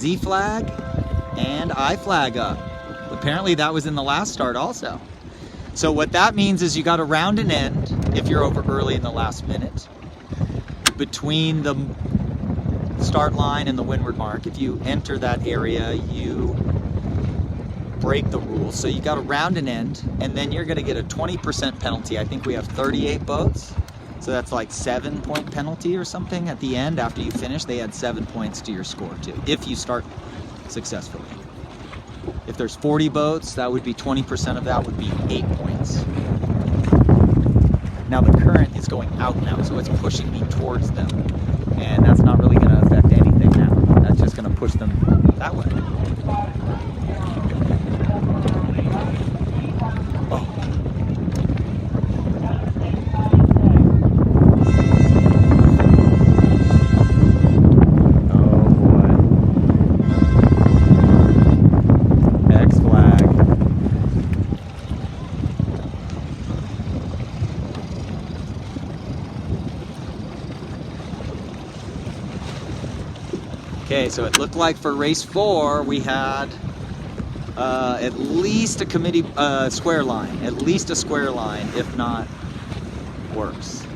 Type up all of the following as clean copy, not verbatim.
Z flag and I flag up. Apparently that was in the last start also. So what that means is you got to round an end if you're over early in the last minute between the start line and the windward mark. If you enter that area, you break the rules. So you got to round an end, and then you're going to get a 20% penalty. I think we have 38 boats, so that's like 7-point penalty or something at the end. After you finish, they add 7 points to your score too, if you start successfully. If there's 40 boats, that would be 20% of that would be 8 points. Now the current is going out now, so it's pushing me towards them, and that's not really going to affect anything now. That's just going to push them that way. Okay, so it looked like for race 4 we had at least a committee square line, at least a square line, if not worse.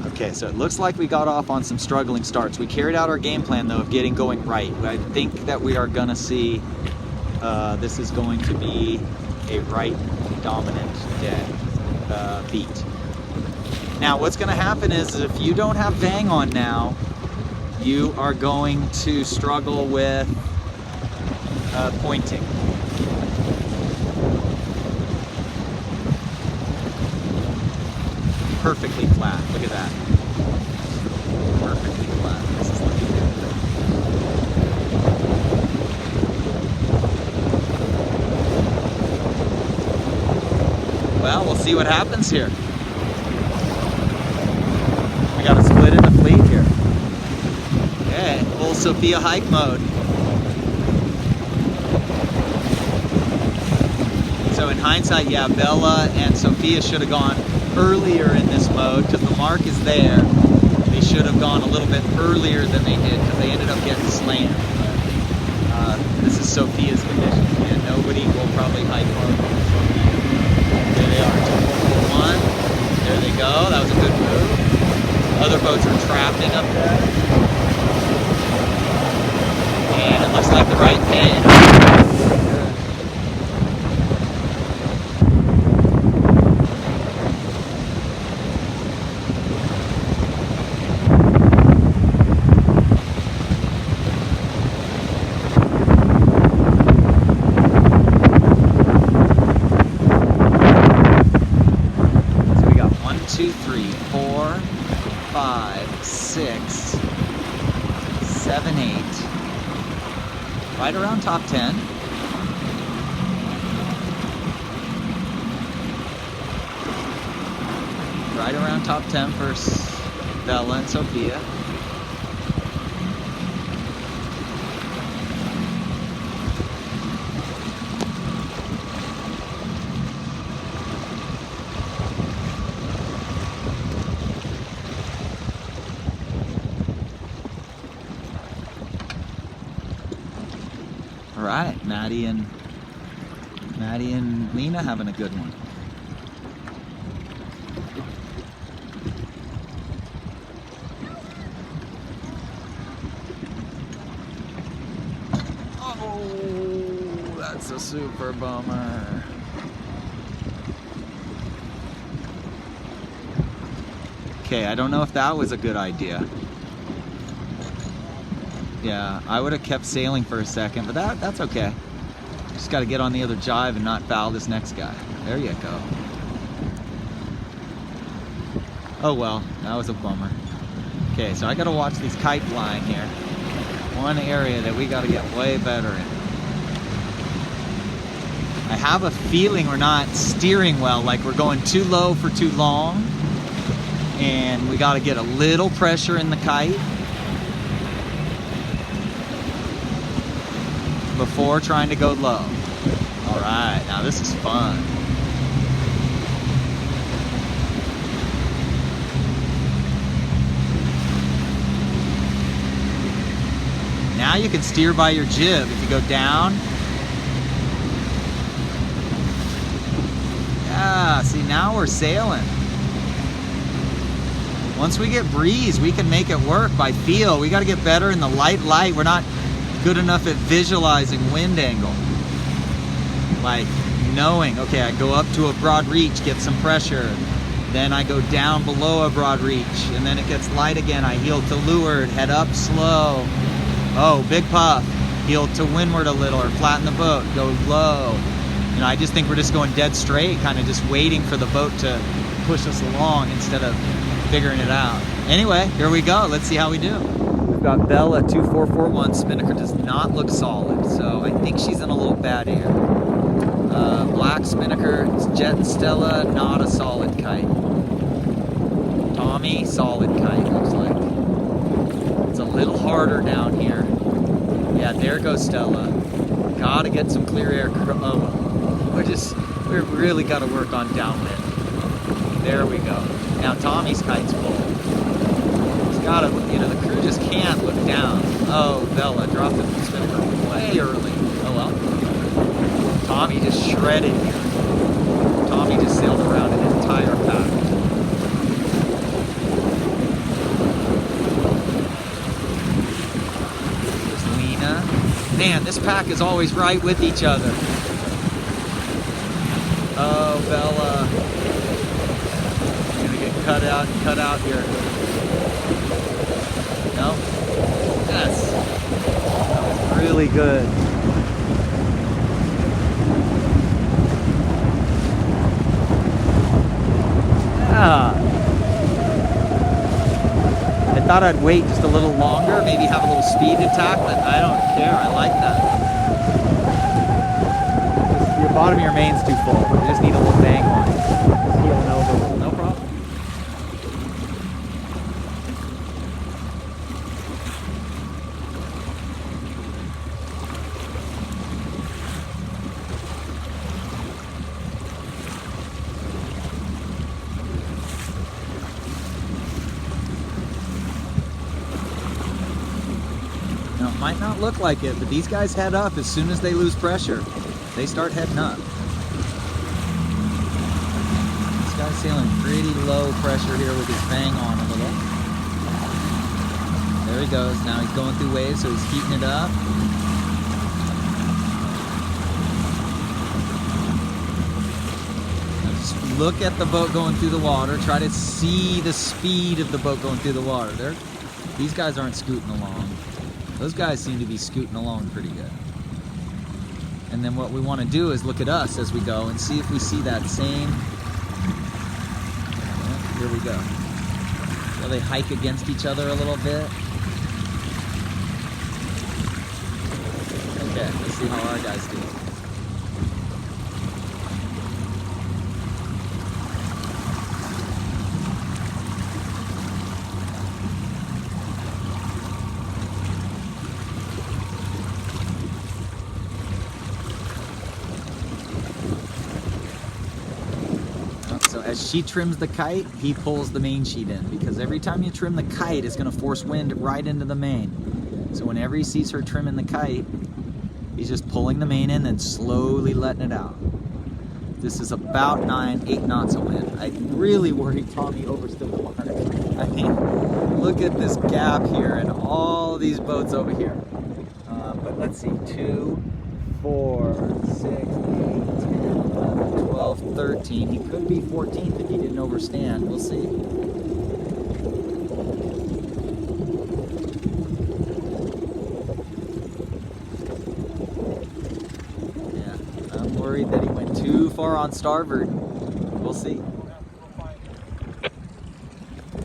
Okay, so it looks like we got off on some struggling starts. We carried out our game plan though of getting going right. I think that we are gonna see this is going to be a right dominant day beat. Now what's going to happen is if you don't have Vang on now, you are going to struggle with pointing. Perfectly flat, look at that. Perfectly flat, this is looking good. Well, we'll see what happens here. Got to split in the fleet here. Okay, full Sophia hike mode. So in hindsight, yeah, Bella and Sophia should have gone earlier in this mode because the mark is there. They should have gone a little bit earlier than they did because they ended up getting slammed. This is Sophia's condition, and nobody will probably hike mode. There they are, 2.41. There they go, that was a good move. Other boats are trapping up there. And it looks like the right pin. So we got 1, 2, 3, 4, 5, 6, 7, 8. Right around top 10. Right around top 10 for Bella and Sophia. All right, Maddie and Lena having a good one. Oh, that's a super bummer. Okay, I don't know if that was a good idea. Yeah, I would have kept sailing for a second, but that's okay. Just got to get on the other jive and not foul this next guy. There you go. Oh well, that was a bummer. Okay, so I got to watch these kite flying here. One area that we got to get way better in. I have a feeling we're not steering well, like we're going too low for too long, and we got to get a little pressure in the kite before trying to go low. All right, now this is fun. now you can steer by your jib. If you go down. Yeah, see, now we're sailing. Once we get breeze, we can make it work by feel. We got to get better in the light. We're not good enough at visualizing wind angle. Like knowing, okay, I go up to a broad reach, get some pressure. Then I go down below a broad reach, and then it gets light again. I heel to leeward, head up slow. Oh, big puff. Heel to windward a little, or flatten the boat, go low. You know, I just think we're just going dead straight, kind of just waiting for the boat to push us along instead of figuring it out. Anyway, here we go. Let's see how we do. We've got Bella 2441. Spinnaker does not look solid, so I think she's in a little bad air. Black spinnaker, Jet and Stella, not a solid kite. Tommy, solid kite, looks like. It's a little harder down here. Yeah, there goes Stella. Gotta get some clear air. We've really got to work on downwind. There we go. Now Tommy's kite's full. He's gotta, you know, the crew just can't look down. Oh, Bella dropped the spinnaker way early. Oh well. Tommy just shredded here. Tommy just sailed around an entire pack. There's Lena. Man, this pack is always right with each other. Oh, Bella. Gonna get cut out here. No? Yes. That was really good. I thought I'd wait just a little longer, maybe have a little speed attack, but I don't care. I like that. Just your bottom of your main's too full. You just need a little bang on it. Just heeling over. No problem. Might not look like it, but these guys head up as soon as they lose pressure. They start heading up. This guy's sailing pretty low pressure here with his bang on a little. There he goes. Now he's going through waves, so he's heating it up. Now just look at the boat going through the water. Try to see the speed of the boat going through the water. These guys aren't scooting along. Those guys seem to be scooting along pretty good. And then what we want to do is look at us as we go and see if we see that same... Yeah, here we go. So they hike against each other a little bit. Okay, let's see how our guys do. As she trims the kite, he pulls the main sheet in, because every time you trim the kite, it's going to force wind right into the main. So whenever he sees her trimming the kite, he's just pulling the main in and slowly letting it out. This is about 8 knots of wind. I really worry Tommy overstood the mark. I mean, look at this gap here and all these boats over here. But let's see, 2, 4, 6, 8, 10, 11, 12, 13. He could be 14th if he didn't overstand. We'll see. Yeah, I'm worried that he went too far on starboard. We'll see.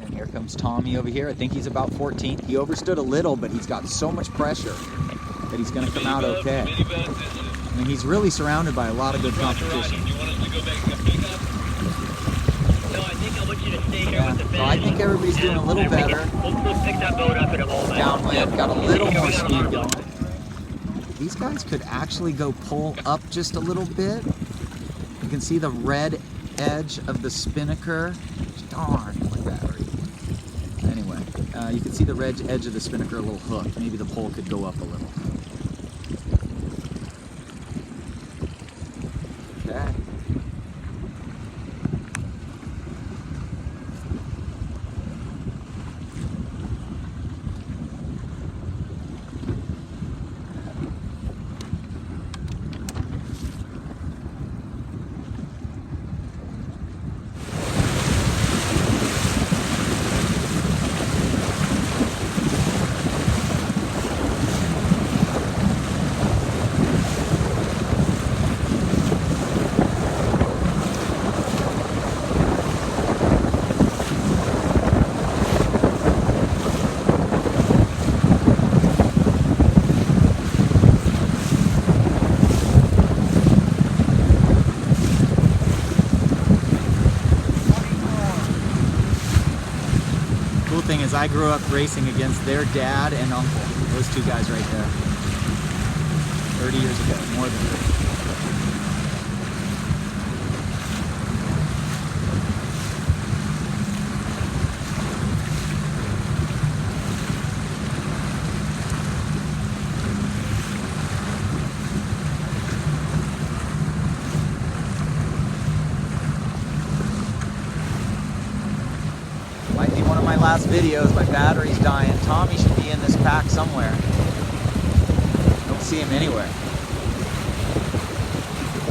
And here comes Tommy over here. I think he's about 14th. He overstood a little, but he's got so much pressure that he's going to come out okay. I mean, he's really surrounded by a lot of good competition. Yeah, so I think everybody's doing a little better. Downwind, got a little more speed going. These guys could actually go pull up just a little bit. You can see the red edge of the spinnaker. Darn, look at that. Anyway, You can see the edge of the spinnaker a little hooked. Maybe the pole could go up a little. Okay. Cool thing is I grew up racing against their dad and uncle. Those two guys right there. 30 years ago, more than 30. Might be one of my last videos. My battery's dying. Tommy should be in this pack somewhere. Don't see him anywhere.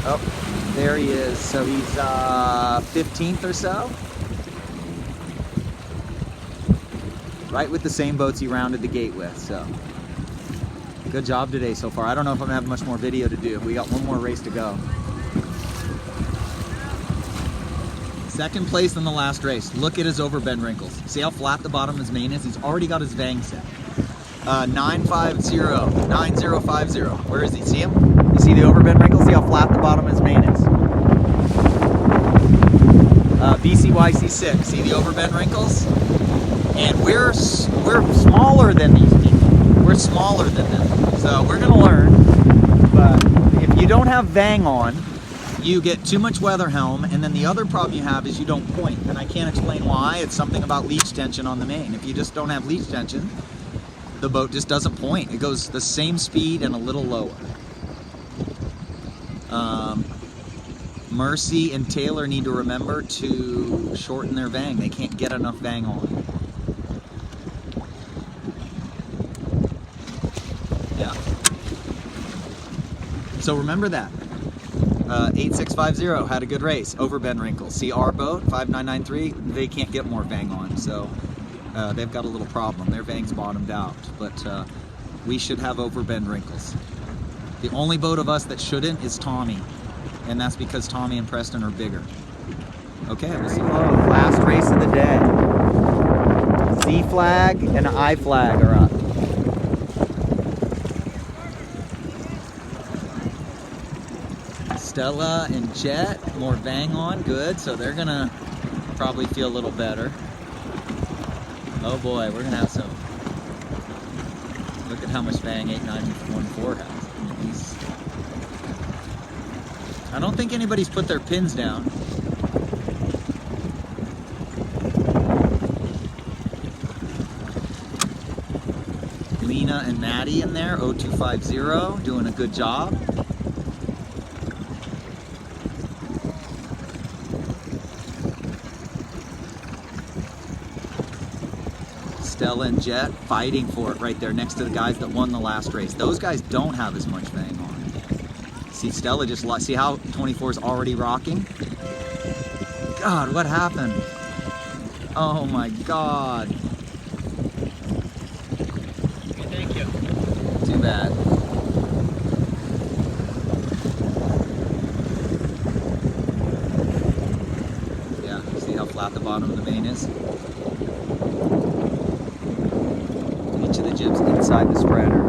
Oh, there he is. So he's 15th or so. Right with the same boats he rounded the gate with. So good job today so far. I don't know if I'm gonna have much more video to do. We got one more race to go. Second place in the last race. Look at his overbend wrinkles. See how flat the bottom of his main is? He's already got his vang set. 950, 9050. Where is he? See him? You see the overbend wrinkles? See how flat the bottom of his main is? BCYC6. See the overbend wrinkles? And we're smaller than these people. We're smaller than them. So we're gonna learn. But if you don't have vang on, you get too much weather helm, and then the other problem you have is you don't point, and I can't explain why. It's something about leech tension on the main. If you just don't have leech tension, the boat just doesn't point. It goes the same speed and a little lower. Mercy and Taylor need to remember to shorten their vang. They can't get enough vang on. Yeah. So remember that. 8650 had a good race. Overbend wrinkles. See our boat, 5993, they can't get more vang on, so they've got a little problem. Their vang's bottomed out, but we should have overbend wrinkles. The only boat of us that shouldn't is Tommy, and that's because Tommy and Preston are bigger. Okay, we'll see. Oh, last race of the day. C flag and I flag are up. Stella and Jet, more vang on, good. So they're gonna probably feel a little better. Oh boy, we're gonna have some. Look at how much vang 8914 has. I don't think anybody's put their pins down. Lena and Maddie in there, 0250, doing a good job. Stella and Jet fighting for it right there next to the guys that won the last race. Those guys don't have as much vang on. See Stella just lost. See how 24 is already rocking? God, what happened? Oh my God. Okay, thank you. Too bad. Yeah, see how flat the bottom of the main is? Each of the jibs inside the spreader.